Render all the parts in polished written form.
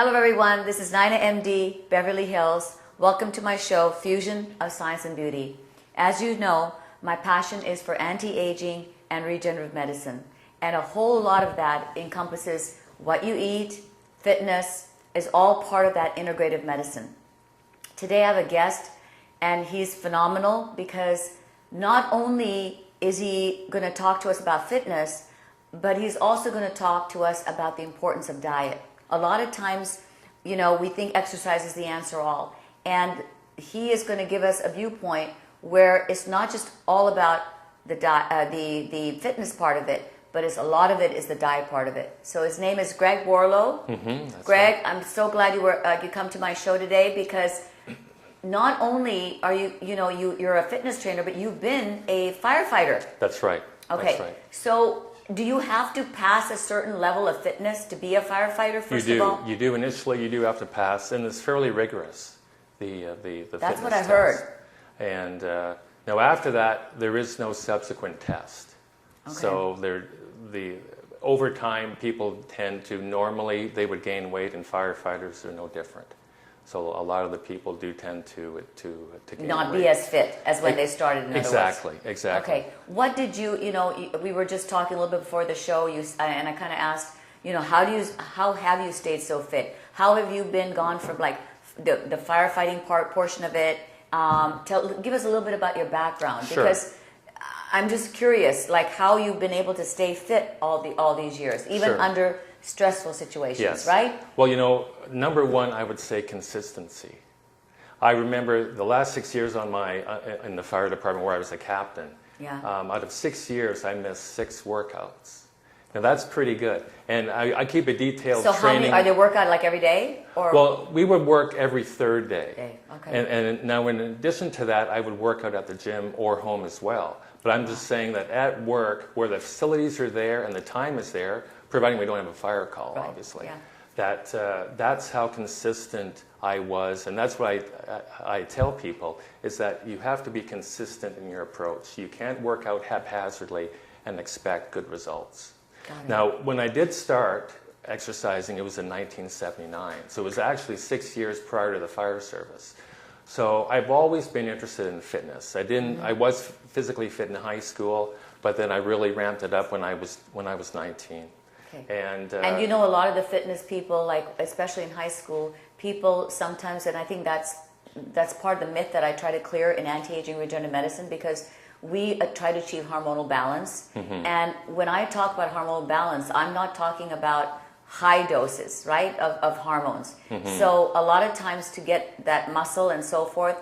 Hello everyone, this is NainaMD Beverly Hills. Welcome to my show, Fusion of Science and Beauty. As you know, my passion is for anti-aging and regenerative medicine. And a whole lot of that encompasses what you eat, fitness, is all part of that integrative medicine. Today I have a guest and he's phenomenal because not only is he going to talk to us about fitness, but he's also going to talk to us about the importance of diet. A lot of times, we think exercise is the answer all. And he is going to give us a viewpoint where it's not just all about the fitness part of it, but a lot of it is the diet part of it. So his name is Greg Warlow. Greg, right. I'm so glad you come to my show today because not only are you're a fitness trainer, but you've been a firefighter. That's right. Okay. That's right. So do you have to pass a certain level of fitness to be a firefighter, first of all? You do. Initially, you do have to pass, and it's fairly rigorous, the fitness That's what I test. heard. And now after that, there is no subsequent test. Okay. So over time, people tend to, normally they would gain weight, and firefighters are no different. So a lot of the people do tend to gain not weight. be as fit as when they started, in Exactly, other words. exactly. Okay, what did we were just talking a little bit before the show, and I kind of asked, how have you stayed so fit? How have you gone from like the firefighting portion of it? Give us a little bit about your background, Sure. Because I'm just curious, like how you've been able to stay fit all these years, even Sure. under stressful situations, Yes. right? Well, number one, I would say consistency. I remember the last 6 years in the fire department where I was a captain. Yeah. Out of 6 years, I missed 6 workouts. Now that's pretty good. And I keep a detailed So training. how many, are they workout like every day? Or? Well, we would work every third day. Okay. And now in addition to that, I would work out at the gym or home as well. But I'm just saying that at work, where the facilities are there and the time is there, providing we don't have a fire call, Right. obviously. Yeah. That's how consistent I was, and that's what I tell people, is that you have to be consistent in your approach. You can't work out haphazardly and expect good results. Got it. Now, when I did start exercising, it was in 1979, so it was actually 6 years prior to the fire service. So I've always been interested in fitness. I was physically fit in high school, but then I really ramped it up when I was 19. Okay. And a lot of the fitness people, like especially in high school, people sometimes, and I think that's part of the myth that I try to clear in anti-aging regenerative medicine, because we try to achieve hormonal balance. And when I talk about hormonal balance, I'm not talking about high doses, right, of hormones. So a lot of times to get that muscle and so forth,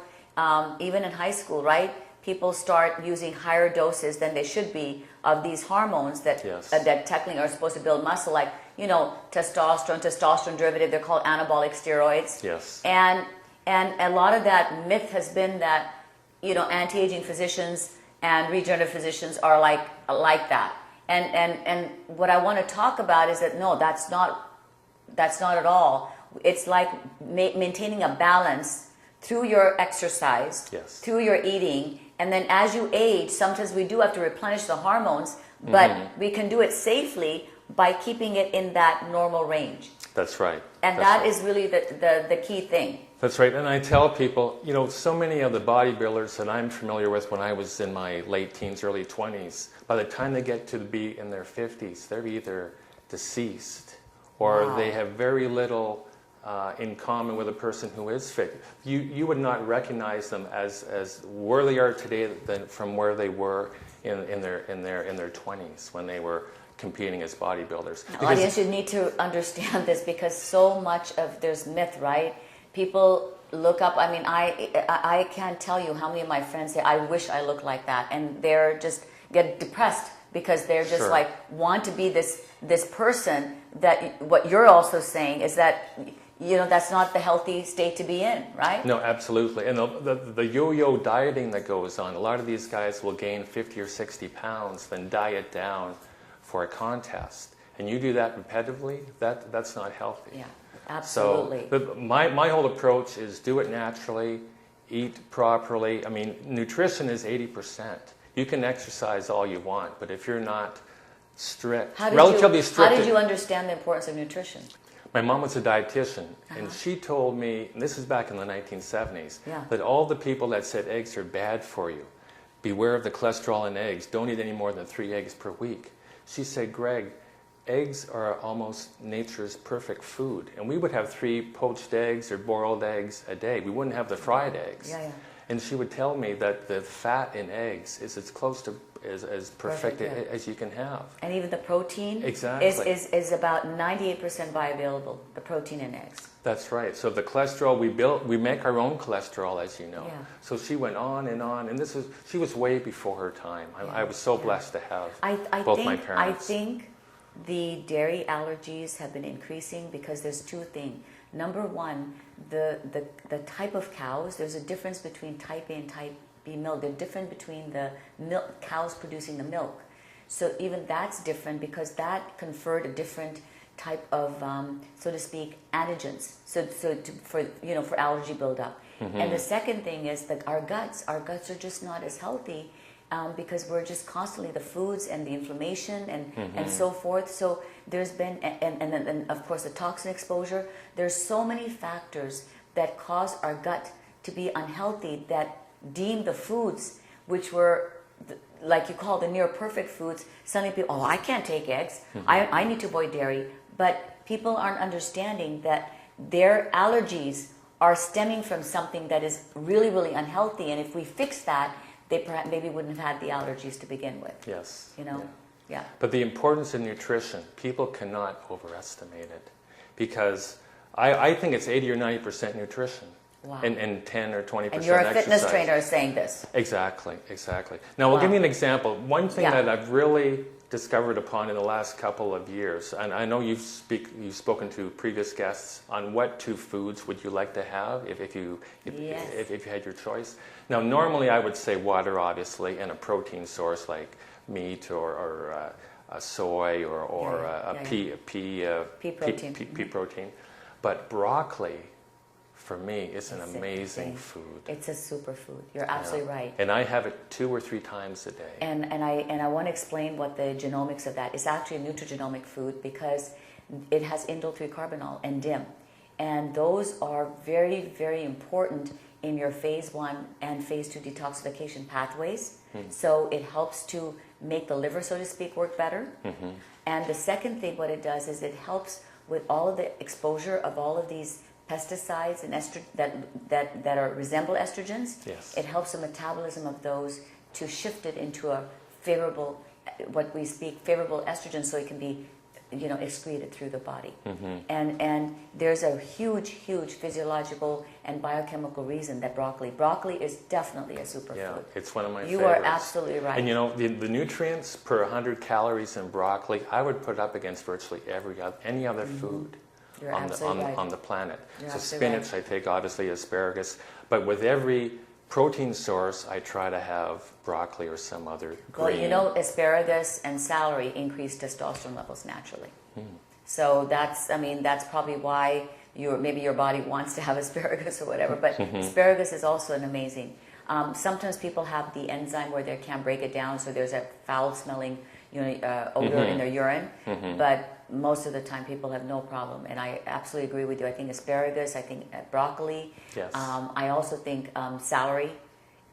even in high school, right, people start using higher doses than they should be of these hormones that that technically are supposed to build muscle, like testosterone derivative. They're called anabolic steroids. Yes. And a lot of that myth has been that anti-aging physicians and regenerative physicians are like that. And what I want to talk about is that no, that's not at all. It's like maintaining a balance through your exercise, through your eating, and then as you age, sometimes we do have to replenish the hormones, but we can do it safely by keeping it in that normal range. That's right. And that is really the key thing. That's right. And I tell people, so many of the bodybuilders that I'm familiar with when I was in my late teens, early 20s, by the time they get to be in their 50s, they're either deceased or they have very little in common with a person who is fit. You would not recognize them as where they are today than from where they were in their 20s when they were competing as bodybuilders. Audience, you need to understand this because so much of there's myth, right? People look up. I mean, I can't tell you how many of my friends say, "I wish I looked like that," and they're just get depressed because they're just like want to be this person. That what you're also saying is that that's not the healthy state to be in, right? No, absolutely. And the yo-yo dieting that goes on. A lot of these guys will gain 50 or 60 pounds, then diet down for a contest, and you do that repetitively. That's not healthy. Yeah. Absolutely. So my whole approach is do it naturally, eat properly. I mean, nutrition is 80%. You can exercise all you want, but if you're not strict, relatively strict. How did you understand the importance of nutrition? My mom was a dietitian, and she told me, and this is back in the 1970s, Yeah. that all the people that said eggs are bad for you, beware of the cholesterol in eggs, don't eat any more than 3 eggs per week. She said, Greg, eggs are almost nature's perfect food. And we would have 3 poached eggs or boiled eggs a day. We wouldn't have the fried eggs. Yeah, yeah. And she would tell me that the fat in eggs is as close to as perfect as you can have. And even the protein Exactly. is about 98% bioavailable, the protein in eggs. That's right. So the cholesterol we make our own cholesterol, as you know. Yeah. So she went on, and she was way before her time. I was so blessed to have both my parents. I think the dairy allergies have been increasing because there's 2 things. Number one, the type of cows. There's a difference between type A and type B milk. They're different between the cows producing the milk. So even that's different because that conferred a different type of, so to speak, antigens. For allergy buildup. And the second thing is that our guts are just not as healthy. Because we're just constantly the foods and the inflammation and so forth. So there's been, and of course the toxin exposure, there's so many factors that cause our gut to be unhealthy that deem the foods which were, like you call the near perfect foods, suddenly people, I can't take eggs, I need to avoid dairy. But people aren't understanding that their allergies are stemming from something that is really, really unhealthy. And if we fix that, they maybe wouldn't have had the allergies to begin with. Yes. Yeah. But the importance of nutrition, people cannot overestimate it. Because I think it's 80 or 90% nutrition. Wow. And 10 or 20% exercise. And you're a fitness trainer saying this. Exactly. Now, I'll give you an example. One thing that I've really discovered upon in the last couple of years, and I know you've spoken to previous guests on what 2 foods would you like to have if you had your choice. Now, normally I would say water, obviously, and a protein source like meat or a soy or a pea protein. But broccoli, for me, is an amazing food. It's a superfood. You're absolutely right. And I have it 2 or 3 times a day. And I want to explain what the genomics of that is. Actually a nutrigenomic food because it has indole-3-carbinol and DIM. And those are very, very important in your phase 1 and phase 2 detoxification pathways. So it helps to make the liver, so to speak, work better. And the second thing, what it does is it helps with all of the exposure of all of these pesticides and that resemble estrogens. Yes. It helps the metabolism of those to shift it into a favorable, favorable estrogen, so it can be, excreted through the body. And there's a huge physiological and biochemical reason that broccoli is definitely a superfood. Yeah, it's one of my favorites. You are absolutely right. And the nutrients per 100 calories in broccoli, I would put up against virtually any other food. You're on the planet. So spinach, I take obviously asparagus, but with every protein source, I try to have broccoli or some other green. Well, asparagus and celery increase testosterone levels naturally. So that's probably why maybe your body wants to have asparagus or whatever. But asparagus is also an amazing. Sometimes people have the enzyme where they can't break it down, so there's a foul-smelling odor in their urine. But most of the time people have no problem, and I absolutely agree with you. I think asparagus, I think broccoli. Yes. I also think celery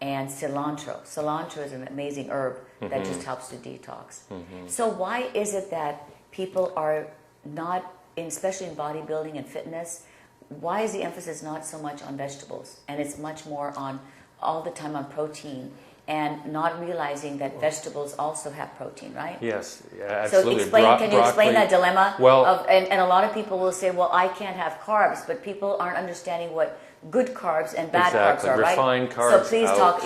and cilantro. Cilantro is an amazing herb that just helps to detox. So why is it that people are not, especially in bodybuilding and fitness, why is the emphasis not so much on vegetables and it's much more on all the time on protein? And not realizing that vegetables also have protein, right? Yes, absolutely. So can you explain that dilemma? Well, and a lot of people will say, well, I can't have carbs, but people aren't understanding what good carbs and bad carbs are, right? Refined carbs. So please talk,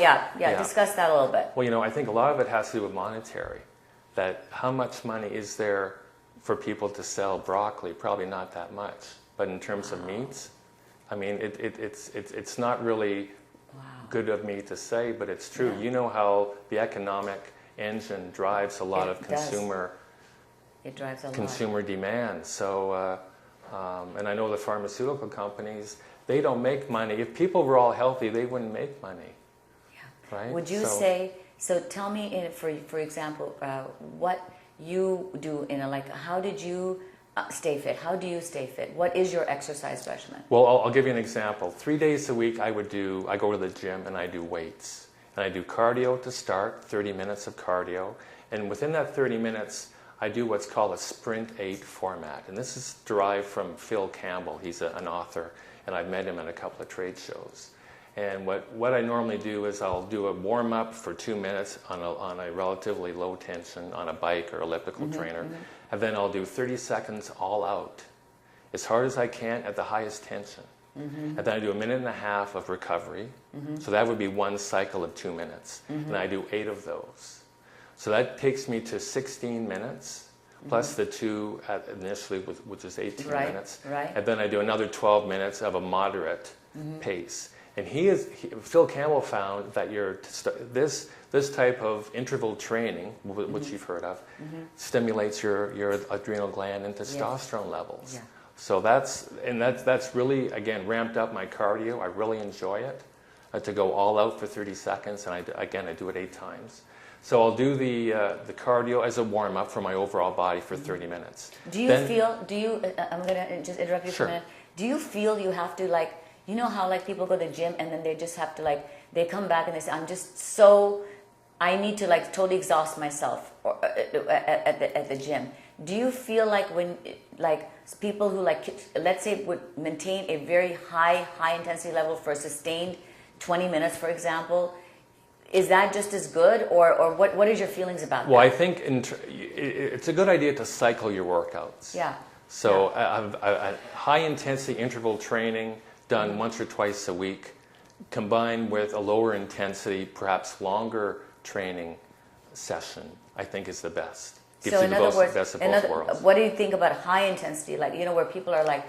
discuss that a little bit. Well, I think a lot of it has to do with monetary. That how much money is there for people to sell broccoli? Probably not that much. But in terms of meats, I mean, it's not really good of me to say, but it's true. You know how the economic engine drives a lot of consumer demand. So, and I know the pharmaceutical companies, they don't make money. If people were all healthy, they wouldn't make money. Yeah. Right? Would you say? So tell me, for example, what you do how did you stay fit? How do you stay fit? What is your exercise regimen? Well, I'll give you an example. 3 days a week I go to the gym and I do weights. And I do cardio to start, 30 minutes of cardio. And within that 30 minutes, I do what's called a Sprint 8 format. And this is derived from Phil Campbell. He's an author, and I've met him at a couple of trade shows. And what I normally do is I'll do a warm-up for 2 minutes on a relatively low tension on a bike or elliptical trainer. And then I'll do 30 seconds all out, as hard as I can at the highest tension. And then I do a minute and a half of recovery. So that would be one cycle of 2 minutes. And I do 8 of those. So that takes me to 16 minutes, plus the 2 initially, which is 18 minutes. Right. And then I do another 12 minutes of a moderate pace. And Phil Campbell found that this type of interval training, which you've heard of, stimulates your adrenal gland and testosterone levels. Yeah. So that's really, again, ramped up my cardio. I really enjoy it, to go all out for 30 seconds, and I do it 8 times. So I'll do the cardio as a warm-up for my overall body for 30 minutes. I'm going to just interrupt you for a minute. Do you feel you have to, like, you know how like people go to the gym and then they just have to, like, they come back and they say, I need to like totally exhaust myself at the gym. Do you feel like when, like, people who, like, let's say would maintain a very high intensity level for a sustained 20 minutes, for example, is that just as good, or what is your feelings about that? Well, I think it's a good idea to cycle your workouts. Yeah. So a high-intensity interval training done once or twice a week, combined with a lower intensity, perhaps longer training session, I think is the best. Gives So you in the other words, best of both worlds. what do you think about high intensity? Like, you know, where people are like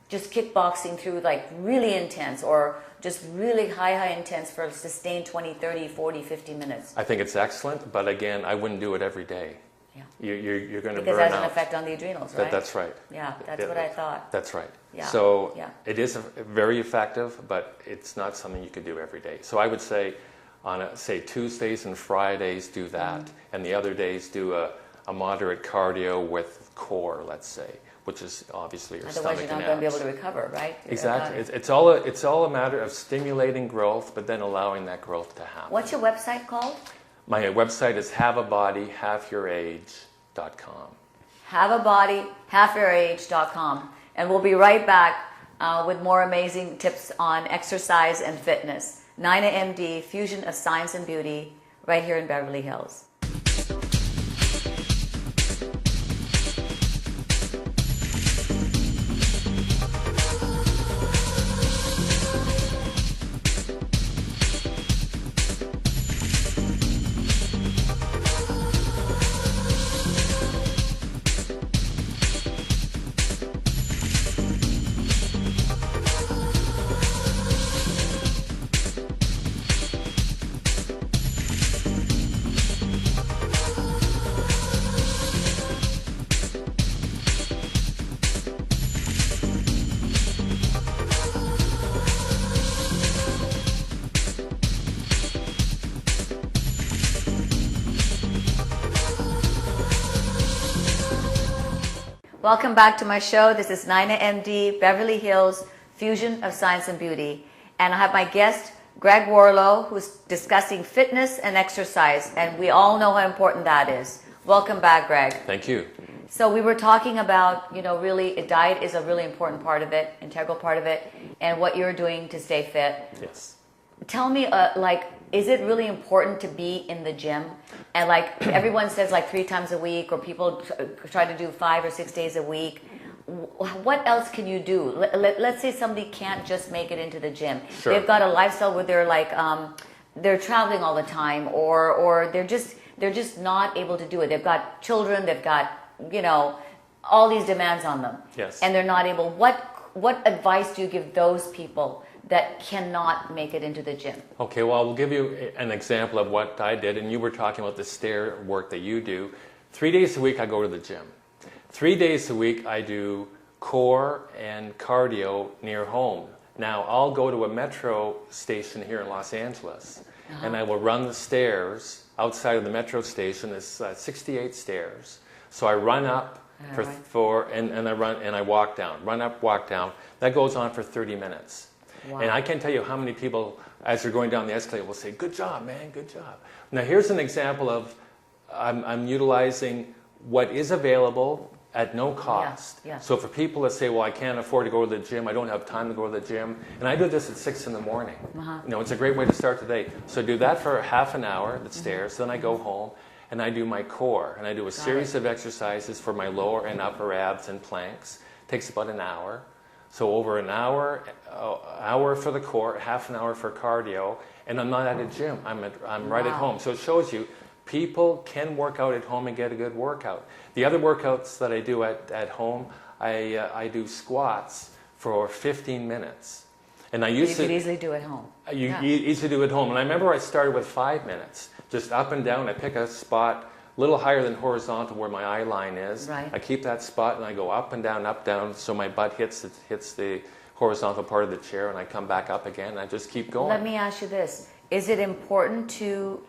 just kickboxing through like really intense, or just really high intense for sustained 20, 30, 40, 50 minutes. I think it's excellent, but again, I wouldn't do it every day. Yeah. You're going to burn out. Because it has an effect on the adrenals, right? That's right. Yeah, that's what I thought. That's right. Yeah. So Yeah. it is very effective, but it's not something you could do every day. So I would say say Tuesdays and Fridays do that, and the other days do a moderate cardio with core, let's say, which is obviously your stomach and abs. Otherwise, you're not going to be able to recover, right? Exactly. It's all a matter of stimulating growth, but then allowing that growth to happen. What's your website called? My website is haveabodyhalfyourage.com. Haveabodyhalfyourage.com. And we'll be right back with more amazing tips on exercise and fitness. NainaMD, Fusion of Science and Beauty, right here in Beverly Hills. Welcome back to my show. This is NainaMD, Beverly Hills, Fusion of Science and Beauty. And I have my guest, Greg Warlow, who's discussing fitness and exercise. And we all know how important that is. Welcome back, Greg. Thank you. So we were talking about, you know, really, diet is a really important part of it, integral part of it, and what you're doing to stay fit. Yes. Tell me, is it really important to be in the gym? And like everyone says, like 3 times a week, or people try to do 5 or 6 days a week. What else can you do? Let's say somebody can't just make it into the gym. Sure. They've got a lifestyle where they're like, they're traveling all the time, or they're just not able to do it. They've got children, they've got, you know, all these demands on them. Yes. And they're not able. What advice do you give those people that cannot make it into the gym? Okay, well, I will give you an example of what I did, and you were talking about the stair work that you do. 3 days a week I go to the gym. 3 days a week I do core and cardio near home. Now, I'll go to a metro station here in Los Angeles, and I will run the stairs outside of the metro station. There's 68 stairs. So I run up and I run and I walk down, run up, walk down. That goes on for 30 minutes. Wow. And I can't tell you how many people, as they're going down the escalator, will say, "Good job, man, good job." Now here's an example of I'm utilizing what is available at no cost. Yeah. So for people that say, "Well, I can't afford to go to the gym, I don't have time to go to the gym," and I do this at 6 in the morning. It's a great way to start the day. So I do that for half an hour, the stairs, then I go home and I do my core, and I do a series of exercises for my lower and upper abs and planks. It takes about an hour. So over an hour for the core, half an hour for cardio, and I'm not at a gym. I'm right at home. So it shows you people can work out at home and get a good workout. The other workouts that I do at home, I do squats for 15 minutes. And I used you could easily do at home. You easily do at home. And I remember I started with 5 minutes, just up and down. I pick a spot a little higher than horizontal where my eye line is. Right. I keep that spot and I go up, down, so my butt hits the horizontal part of the chair, and I come back up again, and I just keep going. Let me ask you this. Is it important to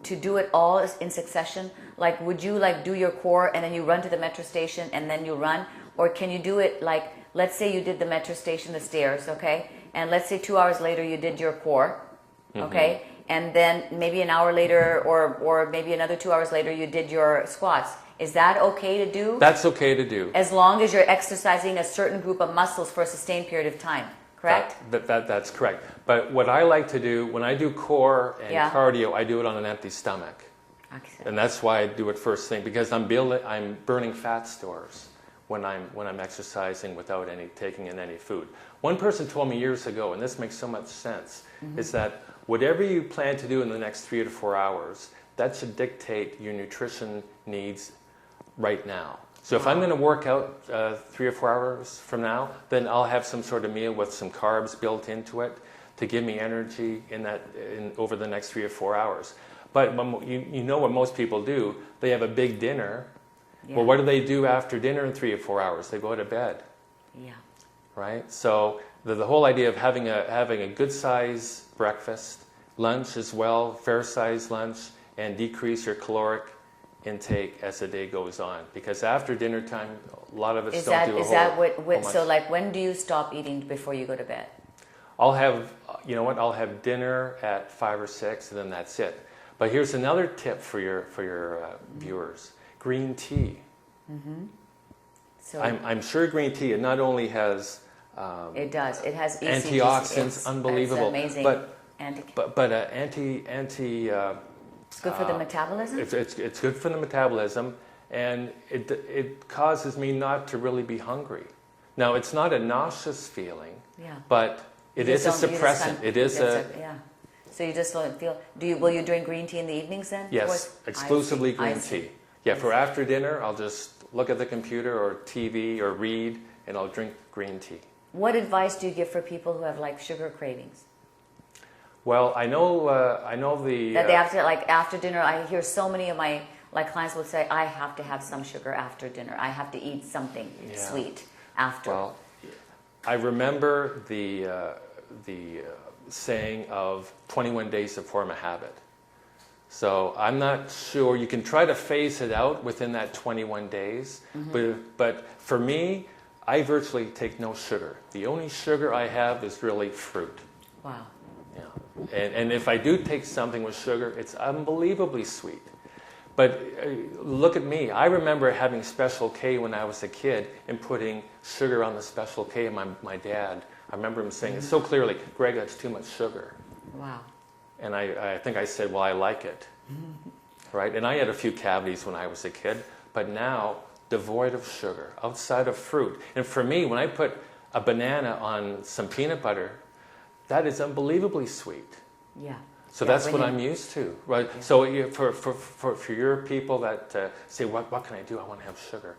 do it all in succession? Like, would you do your core and then you run to the metro station and then you run? Or can you do it let's say you did the metro station, the stairs, okay? And let's say 2 hours later you did your core, okay? And then maybe an hour later or maybe another 2 hours later you did your squats. Is that okay to do? That's okay to do. As long as you're exercising a certain group of muscles for a sustained period of time, correct? That's correct. But what I like to do, when I do core and cardio, I do it on an empty stomach. And that's why I do it first thing, because I'm burning fat stores when I'm exercising without taking in any food. One person told me years ago, and this makes so much sense, is that whatever you plan to do in the next 3 to 4 hours, that should dictate your nutrition needs right now. So if I'm going to work out 3 or 4 hours from now, then I'll have some sort of meal with some carbs built into it to give me energy over the next 3 or 4 hours. But you know what most people do? They have a big dinner. Yeah. Well, what do they do after dinner in 3 or 4 hours? They go to bed. Yeah. Right? So the whole idea of having a good size breakfast, lunch as well, fair size lunch, and decrease your caloric intake as the day goes on. Because after dinner time, a lot of us don't do a whole so when do you stop eating before you go to bed? I'll have dinner at 5 or 6, and then that's it. But here's another tip for your viewers: green tea. So I'm sure green tea, it not only has it has antioxidants, unbelievable, it's amazing. but it's good for the metabolism. It's good for the metabolism, and it causes me not to really be hungry. Now, it's not a nauseous feeling, but it is a suppressant. So you just don't feel. Will you drink green tea in the evenings then? Yes, exclusively green tea. Yeah, for after dinner, I'll just look at the computer or TV or read, and I'll drink green tea. What advice do you give for people who have sugar cravings? Well, I know that they have to after dinner. I hear so many of my clients will say, "I have to have some sugar after dinner. I have to eat something sweet after." Well, I remember the saying of 21 days to form a habit. So I'm not sure. You can try to phase it out within that 21 days, but for me, I virtually take no sugar. The only sugar I have is really fruit. Wow. Yeah. And if I do take something with sugar, it's unbelievably sweet. But look at me. I remember having Special K when I was a kid and putting sugar on the Special K, and my dad, I remember him saying it so clearly, "Greg, that's too much sugar." Wow. And I think I said, "Well, I like it." Right? And I had a few cavities when I was a kid, but now devoid of sugar, outside of fruit. And for me, when I put a banana on some peanut butter, that is unbelievably sweet. Yeah. So that's what I'm used to, right? Yeah. So for your people that say, what can I do? I want to have sugar.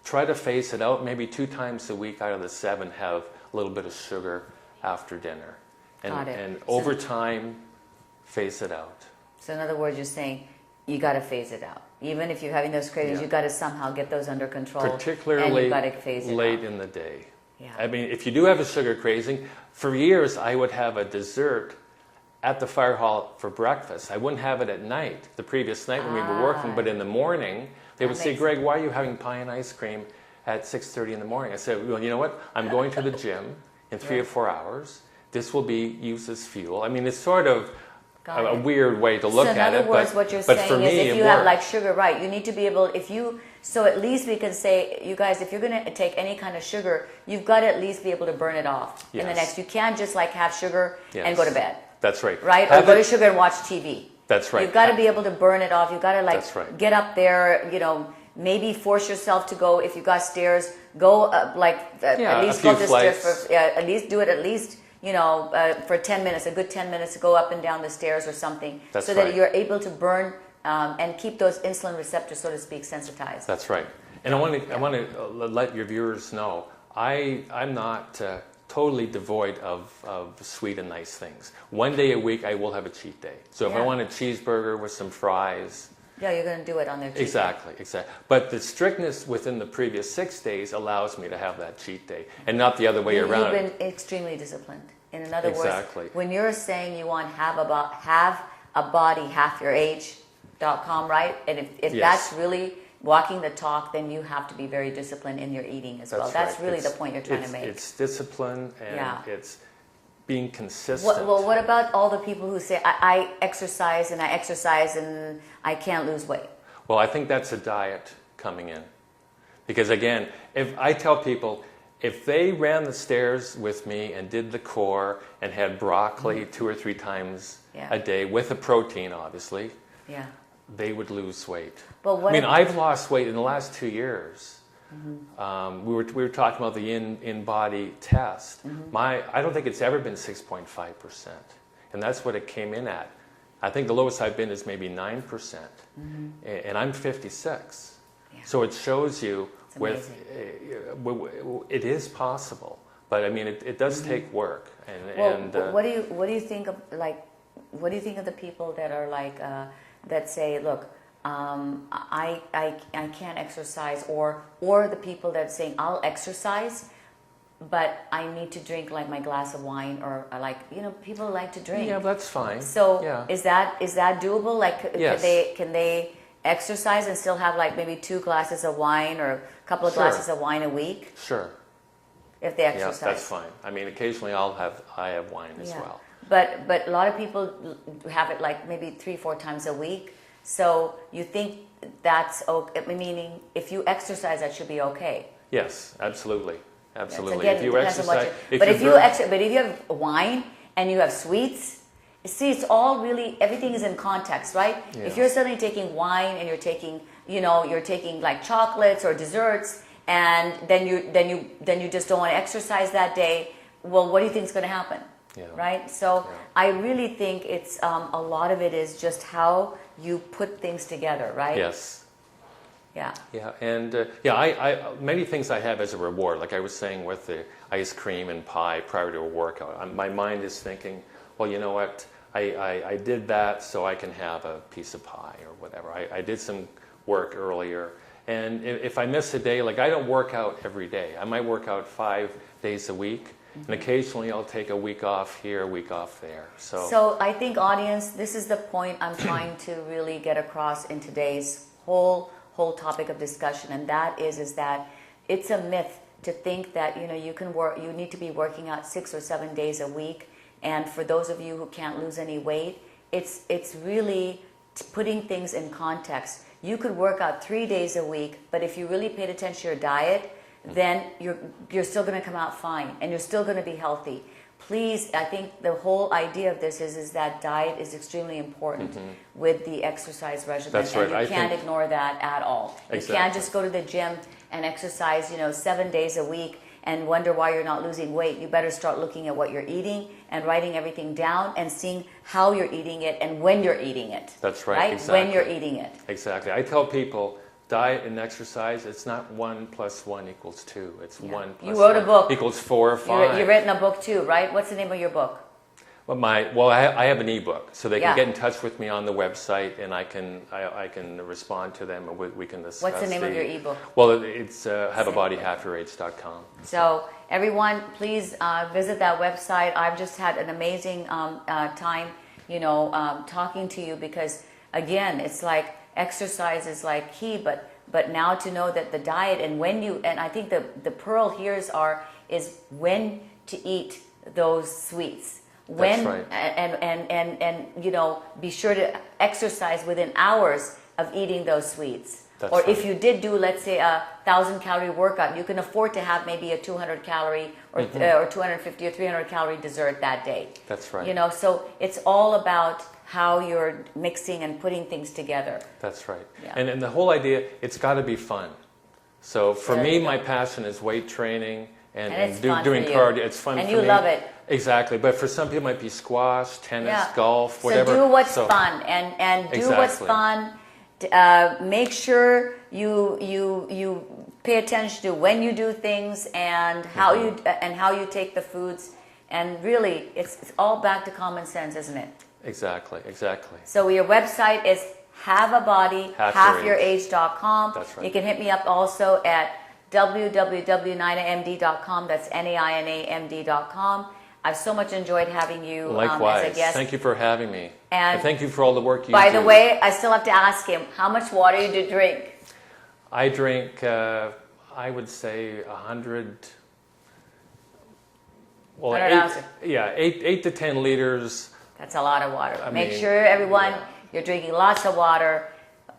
Try to phase it out. Maybe 2 times a week out of the 7 have a little bit of sugar after dinner. And over time, phase it out. So in other words, you're saying you got to phase it out. Even if you're having those cravings, you got to somehow get those under control. Particularly late in the day. Yeah. I mean, if you do have a sugar craving, for years I would have a dessert at the fire hall for breakfast. I wouldn't have it at night, the previous night when we were working, but in the morning They would say, Greg, why are you having pie and ice cream at 6:30 in the morning? I said, well, you know what? I'm going to the gym in 3 or 4 hours. This will be used as fuel. I mean, it's sort of a weird way to look at it. So in other words, what you're saying is if you have like sugar, right, you need to be able, so at least we can say, you guys, if you're going to take any kind of sugar, you've got to at least be able to burn it off in the next. You can't just like have sugar and go to bed. That's right. Right? Or go to sugar and watch TV. That's right. You've got to be able to burn it off. You've got to like get up there, maybe force yourself to go, if you've got stairs, go at least go up the stairs for, at least do it at least, for 10 minutes, a good 10 minutes to go up and down the stairs or something. So that you're able to burn and keep those insulin receptors, so to speak, sensitized. That's right. And I want to let your viewers know, I'm not totally devoid of sweet and nice things. One day a week I will have a cheat day. So if I want a cheeseburger with some fries, you're going to do it on their cheat day. Exactly. But the strictness within the previous 6 days allows me to have that cheat day, and not the other way around. You've been extremely disciplined. In other words, when you're saying you want have a body half your age.com, right? And if that's really walking the talk, then you have to be very disciplined in your eating as well. That's really the point you're trying to make. It's discipline, and it's being consistent. Well, what about all the people who say, I exercise and I can't lose weight? Well, I think that's a diet coming in. Because again, if I tell people, if they ran the stairs with me and did the core and had broccoli 2 or 3 times a day with a protein, obviously, they would lose weight. I've lost weight in the last 2 years. We were talking about the in-body test. I don't think it's ever been 6.5%, and that's what it came in at. I think the lowest I've been is maybe 9%, and I'm 56. So it shows you it is possible, but I mean it does take work. What do you think of the people that are like that say, look, I can't exercise, or the people that saying I'll exercise, but I need to drink like my glass of wine, or people like to drink. Yeah, that's fine. So is that doable? Like can they exercise and still have like maybe 2 glasses of wine or a couple of glasses of wine a week? Sure. If they exercise. Yeah, that's fine. I mean, occasionally I have wine as well. But a lot of people have it like maybe 3-4 times a week. So you think that's okay? Meaning, if you exercise, that should be okay. Yes, absolutely. Again, if you exercise, but if you have wine and you have sweets, see, it's all really, everything is in context, right? Yeah. If you're suddenly taking wine and you're taking like chocolates or desserts, and then you just don't want to exercise that day, well, what do you think is going to happen? Yeah. Right? So I really think it's a lot of it is just how you put things together, right? Yes. Yeah. Yeah, and I many things I have as a reward, like I was saying with the ice cream and pie prior to a workout. My mind is thinking, well, you know what? I did that so I can have a piece of pie or whatever. I did some work earlier, and if I miss a day, like I don't work out every day. I might work out 5 days a week. And occasionally I'll take a week off here, a week off there. So I think, audience, this is the point I'm trying to really get across in today's whole topic of discussion, and that is that it's a myth to think that you need to be working out 6 or 7 days a week. And for those of you who can't lose any weight, it's really putting things in context. You could work out 3 days a week, but if you really paid attention to your diet, then you're still going to come out fine, and you're still going to be healthy. Please, I think the whole idea of this is that diet is extremely important with the exercise regimen. That's right. And you can't ignore that at all. Exactly. You can't just go to the gym and exercise, 7 days a week and wonder why you're not losing weight. You better start looking at what you're eating and writing everything down and seeing how you're eating it and when you're eating it. That's right. Exactly. When you're eating it. Exactly. I tell people, diet and exercise, it's not 1 + 1 = 2. It's 1 + You wrote a book. Equals 4 or 5. You've written a book too, right? What's the name of your book? Well, I have an ebook, so they can get in touch with me on the website, and I can respond to them, and we can discuss. What's the name of your ebook? Well, it's haveabodyhalfyourage.com. So everyone, please visit that website. I've just had an amazing time, talking to you, because again, it's like exercise is like key, but but now to know that the diet and when you, and I think the pearl here is when to eat those sweets. When, That's right. And you know, be sure to exercise within hours of eating those sweets. That's Or right. if you did do, let's say, a 1,000-calorie workout, you can afford to have maybe a 200-calorie or 250 or 300-calorie dessert that day. That's right. You know, so it's all about how you're mixing and putting things together. That's right. Yeah. And the whole idea, it's got to be fun. So for There me, you go. my passion is weight training and it's fun doing for you. cardio. It's fun And for you me. love it. Exactly. But for some people, it might be squash, tennis, Yeah. golf, whatever. So do what's So- fun and do what's Exactly. fun. Make sure you pay attention to when you do things and how you take the foods, and really it's all back to common sense, isn't it? Exactly. Exactly. So your website is haveabody.halfyourage.com. That's right. You can hit me up also at www.NainaMD.com. That's NainaMD.com. I've so much enjoyed having you Likewise. as a guest. Thank you for having me. And thank you for all the work you do. by the way, I still have to ask him, how much water you do drink? I drink, I would say 100. Well, 100 ounces. Yeah, 8 to 10 liters. That's a lot of water. I Make mean, sure, everyone, yeah. you're drinking lots of water.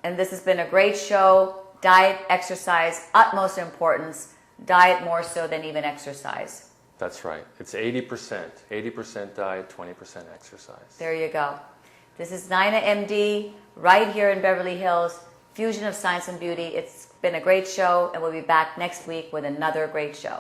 And this has been a great show. Diet, exercise, utmost importance. Diet more so than even exercise. That's right. It's 80%. 80% diet, 20% exercise. There you go. This is NainaMD right here in Beverly Hills. Fusion of Science and Beauty. It's been a great show, and we'll be back next week with another great show.